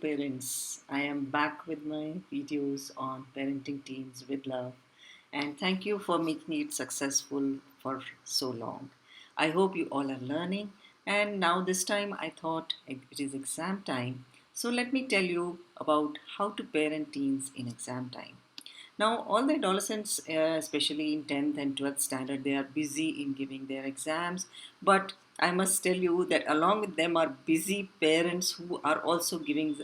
Parents. I am back with my videos on parenting teens with love, and thank you for making it successful for so long. I hope you all are learning, and now this time I thought it is exam time, so let me tell you about how to parent teens in exam time. Now, all the adolescents, especially in 10th and 12th standard, they are busy in giving their exams. But I must tell you that along with them are busy parents who are also giving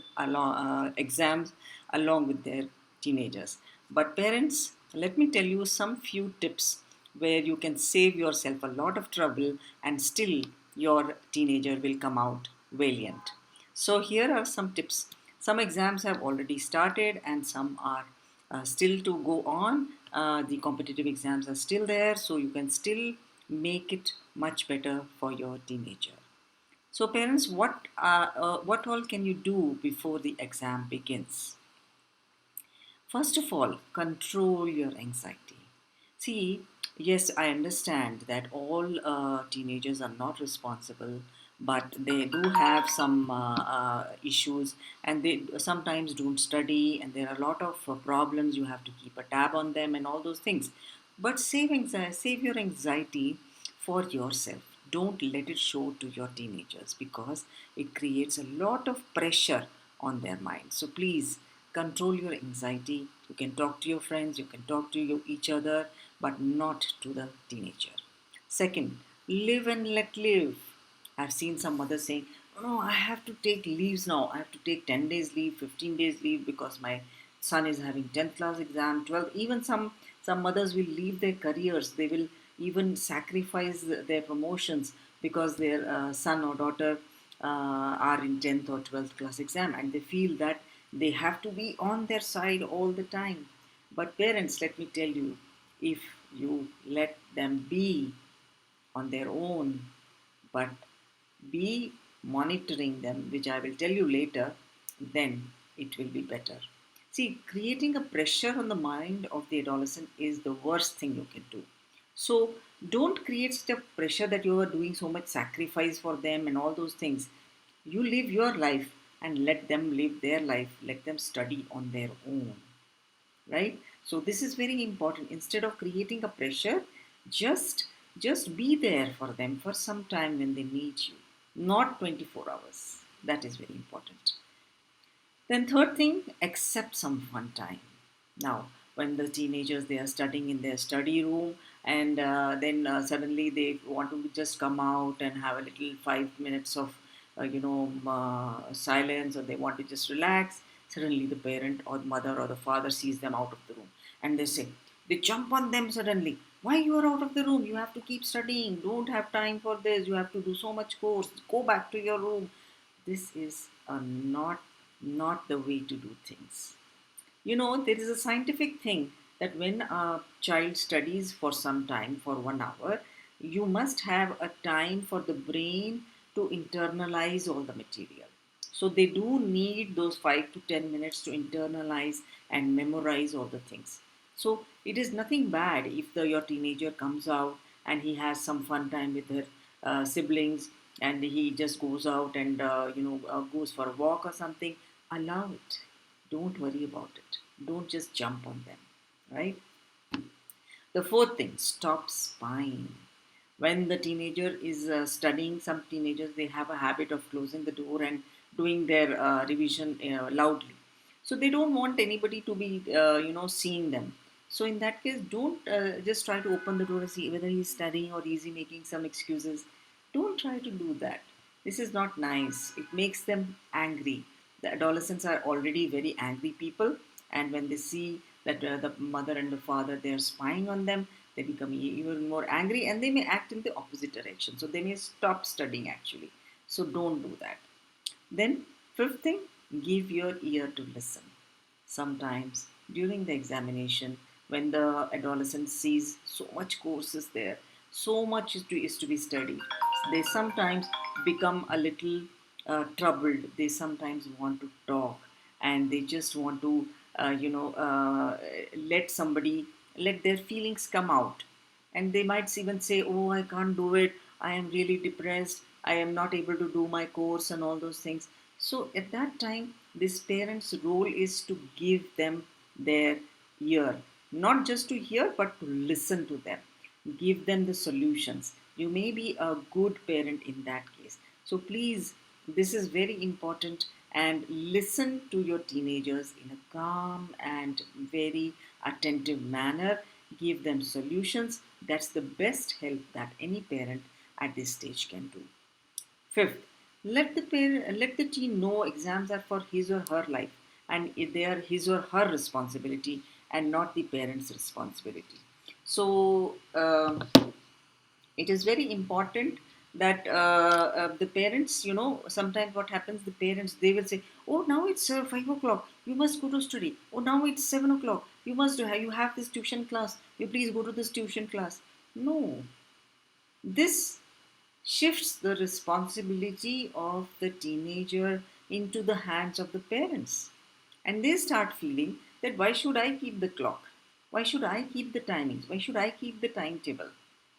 exams along with their teenagers. But parents, let me tell you some few tips where you can save yourself a lot of trouble and still your teenager will come out valiant. So here are some tips. Some exams have already started and some are still to go on. The competitive exams are still there, so you can still make it much better for your teenager. So, parents, what all can you do before the exam begins? First of all, control your anxiety. See, yes, I understand that all teenagers are not responsible, but they do have some issues and they sometimes don't study, and there are a lot of problems. You have to keep a tab on them and all those things. But save your anxiety for yourself. Don't let it show to your teenagers because it creates a lot of pressure on their mind. So please control your anxiety. You can talk to your friends, you can talk to each other, but not to the teenager. Second, live and let live. I've seen some mothers saying, "Oh, no, I have to take leaves now. I have to take 10 days leave, 15 days leave because my son is having 10th class exam, 12." Even some mothers will leave their careers. They will even sacrifice their promotions because their son or daughter are in 10th or 12th class exam, and they feel that they have to be on their side all the time. But parents, let me tell you, if you let them be on their own, but be monitoring them, which I will tell you later, then it will be better. See, creating a pressure on the mind of the adolescent is the worst thing you can do. So don't create such a pressure that you are doing so much sacrifice for them and all those things. You live your life and let them live their life. Let them study on their own, right? So this is very important. Instead of creating a pressure, just just be there for them for some time when they need you, not 24 hours. That is very important. Then third thing, accept some fun time. Now, when the teenagers, they are studying in their study room, and then suddenly they want to just come out and have a little 5 minutes of silence, or they want to just relax. Suddenly the parent or the mother or the father sees them out of the room, and they jump on them suddenly. Why you are out of the room? You have to keep studying. Don't have time for this. You have to do so much course. Go back to your room. This is not the way to do things. There is a scientific thing that when a child studies for some time, for 1 hour, you must have a time for the brain to internalize all the material. So they do need those 5 to 10 minutes to internalize and memorize all the things. So it is nothing bad if your teenager comes out and he has some fun time with her siblings, and he just goes out and goes for a walk or something. Allow it. Don't worry about it. Don't just jump on them, right? The fourth thing, stop spying. When the teenager is studying, some teenagers, they have a habit of closing the door and doing their revision loudly. So they don't want anybody to be, seeing them. So in that case, don't just try to open the door and see whether he's studying or is he making some excuses. Don't try to do that. This is not nice. It makes them angry. The adolescents are already very angry people, and when they see that the mother and the father, they are spying on them, they become even more angry, and they may act in the opposite direction. So they may stop studying actually. So don't do that. Then, fifth thing, give your ear to listen. Sometimes during the examination, when the adolescent sees so much courses there, so much is to be studied, they sometimes become a little troubled. They sometimes want to talk, and they just want to, let somebody, let their feelings come out. And they might even say, "Oh, I can't do it. I am really depressed. I am not able to do my course," and all those things. So at that time, this parents' role is to give them their ear, not just to hear, but to listen to them, give them the solutions. You may be a good parent in that case. So please, this is very important, and listen to your teenagers in a calm and very attentive manner. Give them solutions. That's the best help that any parent at this stage can do. Fifth, let the teen know exams are for his or her life, and they are his or her responsibility and not the parent's responsibility. So it is very important that the parents, sometimes what happens, the parents, they will say, oh, now it's 5 o'clock, you must go to study. Oh, now it's 7 o'clock, you have this tuition class, you please go to this tuition class. No, this shifts the responsibility of the teenager into the hands of the parents. And they start feeling that why should I keep the clock? Why should I keep the timings? Why should I keep the timetable?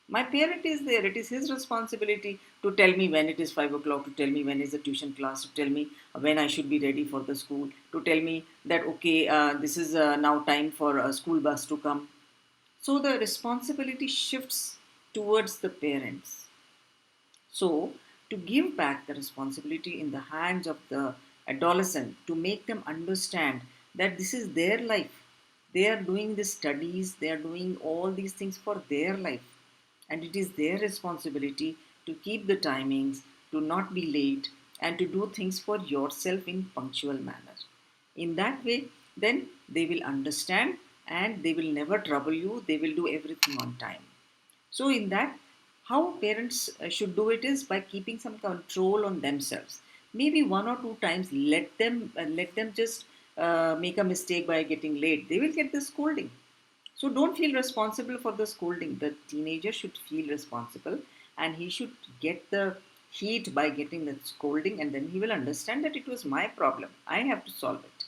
My parent is there. It is his responsibility to tell me when it is 5 o'clock, to tell me when is the tuition class, to tell me when I should be ready for the school, to tell me that, okay, this is now time for a school bus to come. So the responsibility shifts towards the parents. So, to give back the responsibility in the hands of the adolescent, to make them understand that this is their life, they are doing the studies, they are doing all these things for their life, and it is their responsibility to keep the timings, to not be late, and to do things for yourself in punctual manner. In that way, then they will understand and they will never trouble you, they will do everything on time. So, in that, how parents should do it is by keeping some control on themselves. Maybe one or two times, let them just make a mistake by getting late. They will get the scolding. So don't feel responsible for the scolding. The teenager should feel responsible, and he should get the heat by getting the scolding, and then he will understand that it was my problem. I have to solve it,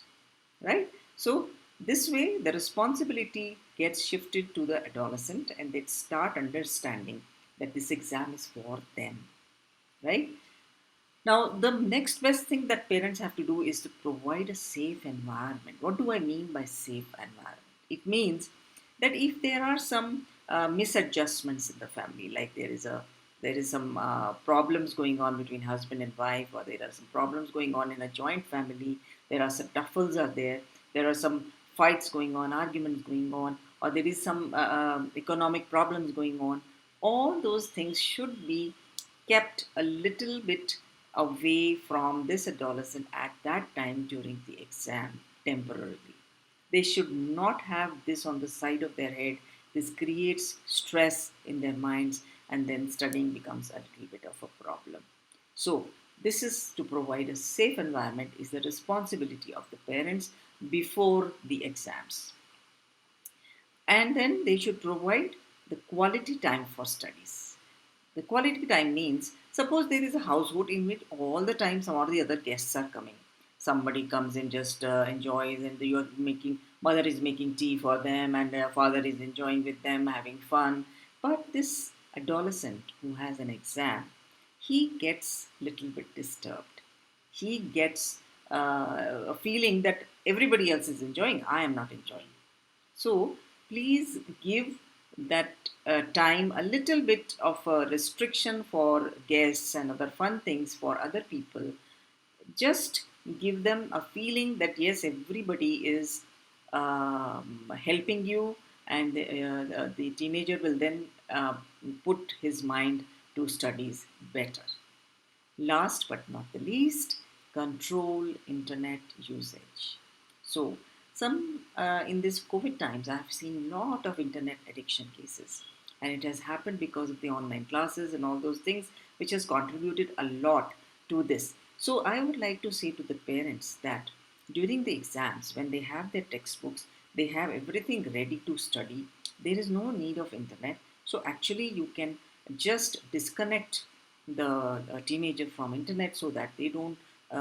right? So this way the responsibility gets shifted to the adolescent, and they start understanding that this exam is for them, right? Now, the next best thing that parents have to do is to provide a safe environment. What do I mean by safe environment? It means that if there are some misadjustments in the family, like there is some problems going on between husband and wife, or there are some problems going on in a joint family, there are some tuffles are there are some fights going on, arguments going on, or there is some economic problems going on. All those things should be kept a little bit away from this adolescent at that time during the exam temporarily. They should not have this on the side of their head. This creates stress in their minds, and then studying becomes a little bit of a problem. So, this is to provide a safe environment, is the responsibility of the parents before the exams. And then they should provide the quality time for studies. The quality time means, suppose there is a household in which all the time some or the other guests are coming. Somebody comes in, just enjoys, and you're making, mother is making tea for them, and their father is enjoying with them, having fun. But this adolescent who has an exam, he gets little bit disturbed. He gets a feeling that everybody else is enjoying, I am not enjoying. So please give that time a little bit of a restriction for guests and other fun things for other people. Just give them a feeling that yes, everybody is helping you, and the teenager will then put his mind to studies better. Last but not the least, control internet usage. So, some in this COVID times, I have seen a lot of internet addiction cases, and it has happened because of the online classes and all those things, which has contributed a lot to this. So, I would like to say to the parents that during the exams, when they have their textbooks, they have everything ready to study. There is no need of internet. So, actually, you can just disconnect the teenager from internet so that they don't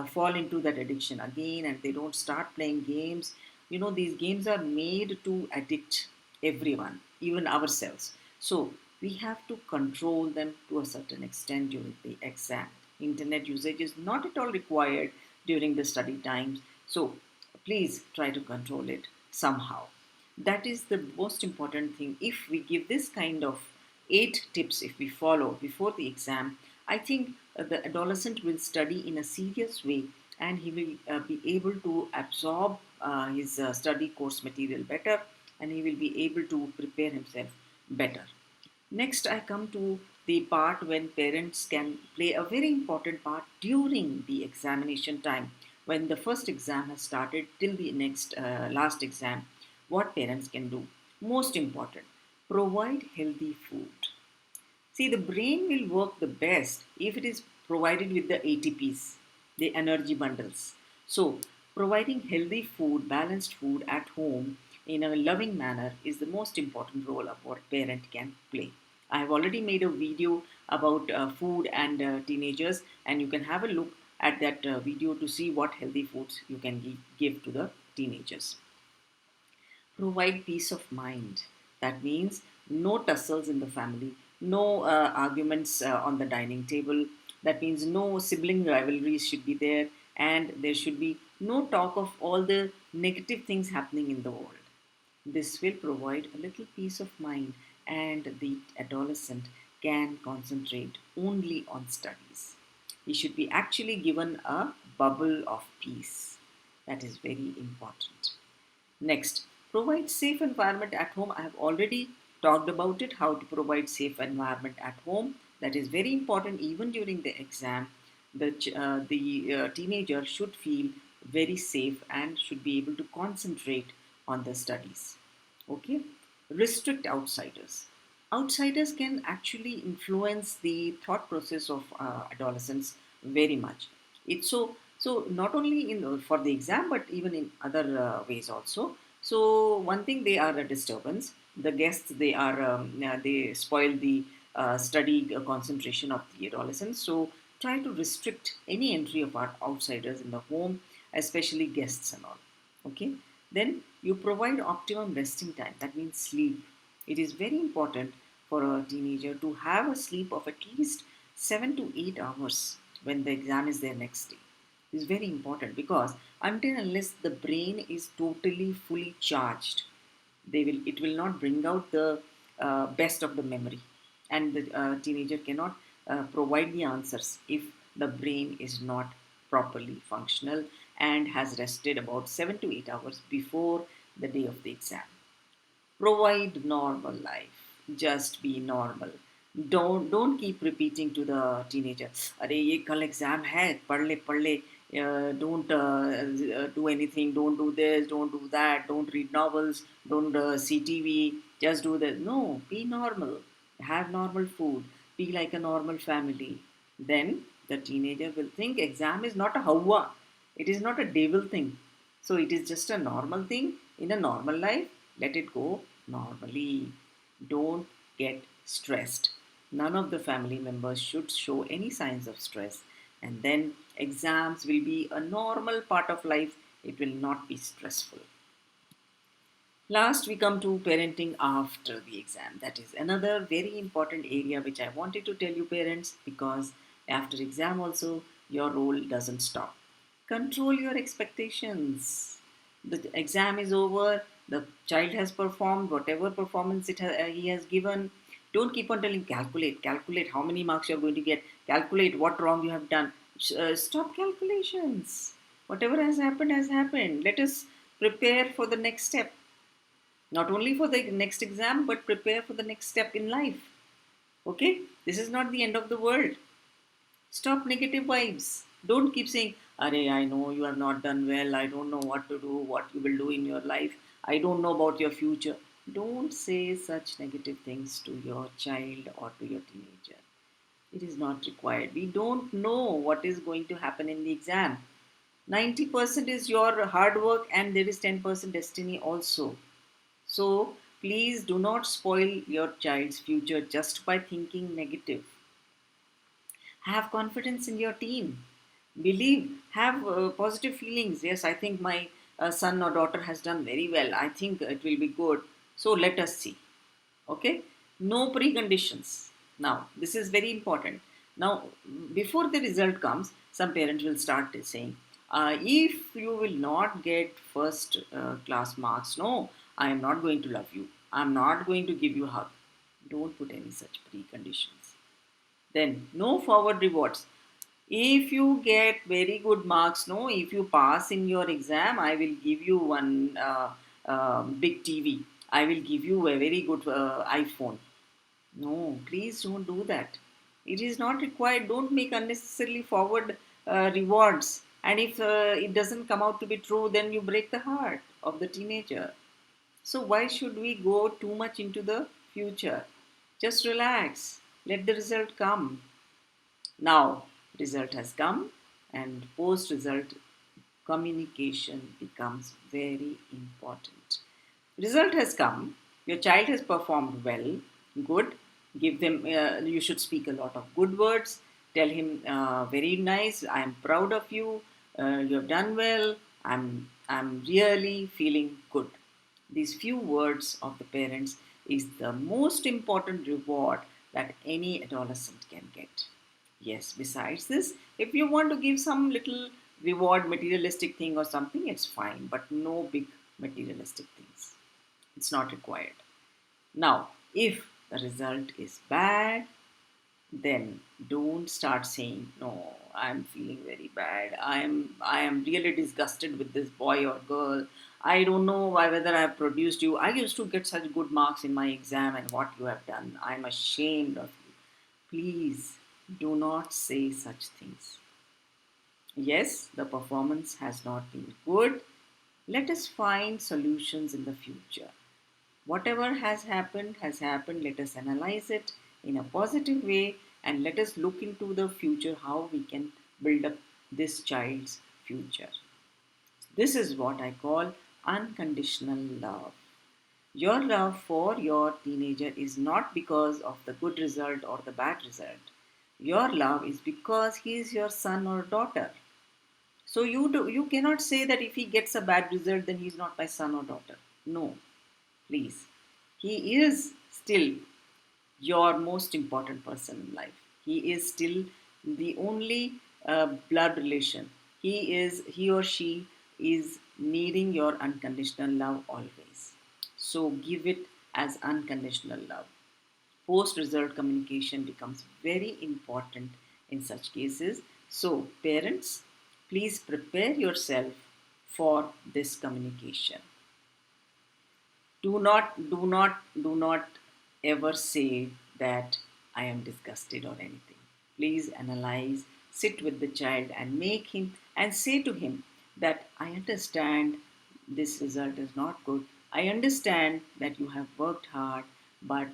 fall into that addiction again, and they don't start playing games. These games are made to addict everyone, even ourselves. So we have to control them to a certain extent during the exam. Internet usage is not at all required during the study times. So please try to control it somehow. That is the most important thing. If we give this kind of 8 tips, if we follow before the exam, I think the adolescent will study in a serious way, and he will be able to absorb his study course material better, and he will be able to prepare himself better. Next, I come to the part when parents can play a very important part during the examination time. When the first exam has started till the next last exam, what parents can do? Most important, provide healthy food. See, the brain will work the best if it is provided with the ATPs, the energy bundles. So, providing healthy food, balanced food at home in a loving manner is the most important role of what parent can play. I have already made a video about food and teenagers, and you can have a look at that video to see what healthy foods you can give to the teenagers. Provide peace of mind. That means no tussles in the family, no arguments on the dining table. That means no sibling rivalries should be there, and there should be no talk of all the negative things happening in the world. This will provide a little peace of mind, and the adolescent can concentrate only on studies. He should be actually given a bubble of peace. That is very important. Next, provide safe environment at home. I have already talked about it, how to provide safe environment at home. That is very important even during the exam. The teenager should feel very safe and should be able to concentrate on the studies. Okay, restrict outsiders. Outsiders can actually influence the thought process of adolescents very much. It's so not only in for the exam but even in other ways also. So one thing, they are a disturbance. The guests, they spoil the study concentration of the adolescents. So try to restrict any entry of our outsiders in the home, especially guests and all. Okay, then you provide optimum resting time. That means sleep. It is very important for a teenager to have a sleep of at least 7 to 8 hours when the exam is there next day. It's very important because until unless the brain is totally fully charged, it will not bring out the best of the memory, and the teenager cannot provide the answers if the brain is not properly functional and has rested about 7 to 8 hours before the day of the exam. Provide normal life. Just be normal. Don't keep repeating to the teenager, अरे ये कल exam है, पढ़ ले, don't do anything, don't do this, don't do that, don't read novels, don't see TV, just do this. No, be normal, have normal food, be like a normal family. Then the teenager will think exam is not a hawa, it is not a devil thing. So it is just a normal thing in a normal life. Let it go normally. Don't get stressed. None of the family members should show any signs of stress. And then exams will be a normal part of life. It will not be stressful. Last, we come to parenting after the exam. That is another very important area which I wanted to tell you, parents, because after exam also your role doesn't stop. Control your expectations. The exam is over. The child has performed whatever performance he has given. Don't keep on telling calculate how many marks you are going to get, calculate what wrong you have done. Stop calculations. Whatever has happened has happened. Let us prepare for the next step, not only for the next exam but prepare for the next step in life. Okay, this is not the end of the world. Stop negative vibes. Don't keep saying, "Are, I know you have not done well, I don't know what to do, what you will do in your life, I don't know about your future." Don't say such negative things to your child or to your teenager. It is not required. We don't know what is going to happen in the exam. 90% is your hard work and there is 10% destiny also. So please do not spoil your child's future just by thinking negative. Have confidence in your team. Believe, have positive feelings. Yes, I think my son or daughter has done very well. I think it will be good. So let us see. Okay? No preconditions. Now, this is very important. Now, before the result comes, some parents will start saying, If you will not get first class marks, no, I am not going to love you. I'm not going to give you a hug. Don't put any such preconditions. Then, no forward rewards. If you get very good marks, no, if you pass in your exam, I will give you one big TV. I will give you a very good iPhone. No, please don't do that. It is not required. Don't make unnecessarily forward rewards. And if it doesn't come out to be true, then you break the heart of the teenager. So, why should we go too much into the future? Just relax. Let the result come. Now, result has come, and post result communication becomes very important. Result has come, your child has performed well, good. Give them, you should speak a lot of good words. Tell him, very nice, I am proud of you, you have done well, I'm really feeling good. These few words of the parents is the most important reward that any adolescent can get. Yes, besides this, if you want to give some little reward, materialistic thing or something, it's fine, but no big materialistic things. It's not required. Now, if the result is bad, then don't start saying, no, I'm feeling very bad. I am really disgusted with this boy or girl. I don't know whether I have produced you. I used to get such good marks in my exam, and what you have done. I'm ashamed of you. Please do not say such things. Yes, the performance has not been good. Let us find solutions in the future. Whatever has happened. Let us analyze it in a positive way, and let us look into the future how we can build up this child's future. This is what I call unconditional love. Your love for your teenager is not because of the good result or the bad result. Your love is because he is your son or daughter. So you cannot say that if he gets a bad result, then he's not my son or daughter. No, please. He is still your most important person in life. He is still the only blood relation. He or she is needing your unconditional love always. So give it as unconditional love. Post result communication becomes very important in such cases. So, parents, please prepare yourself for this communication. Do not ever say that I am disgusted or anything. Please analyze, sit with the child and make him and say to him that I understand this result is not good. I understand that you have worked hard, but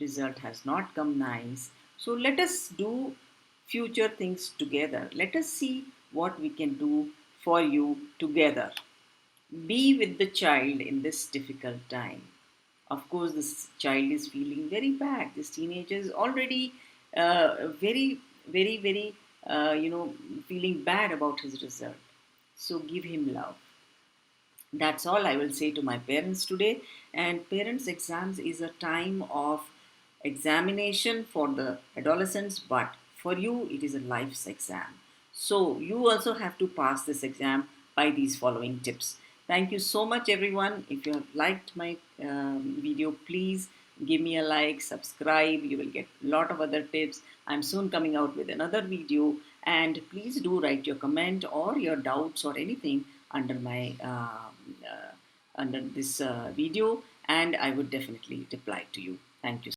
result has not come nice. So let us do future things together. Let us see what we can do for you together. Be with the child in this difficult time. Of course, this child is feeling very bad. This teenager is already very, very, very, feeling bad about his result. So give him love. That's all I will say to my parents today. And parents' exams is a time of examination for the adolescents, but for you, it is a life's exam. So you also have to pass this exam by these following tips. Thank you so much, everyone. If you have liked my video, please give me a like, subscribe. You will get a lot of other tips. I'm soon coming out with another video, and please do write your comment or your doubts or anything under my under this video, and I would definitely reply to you. Thank you.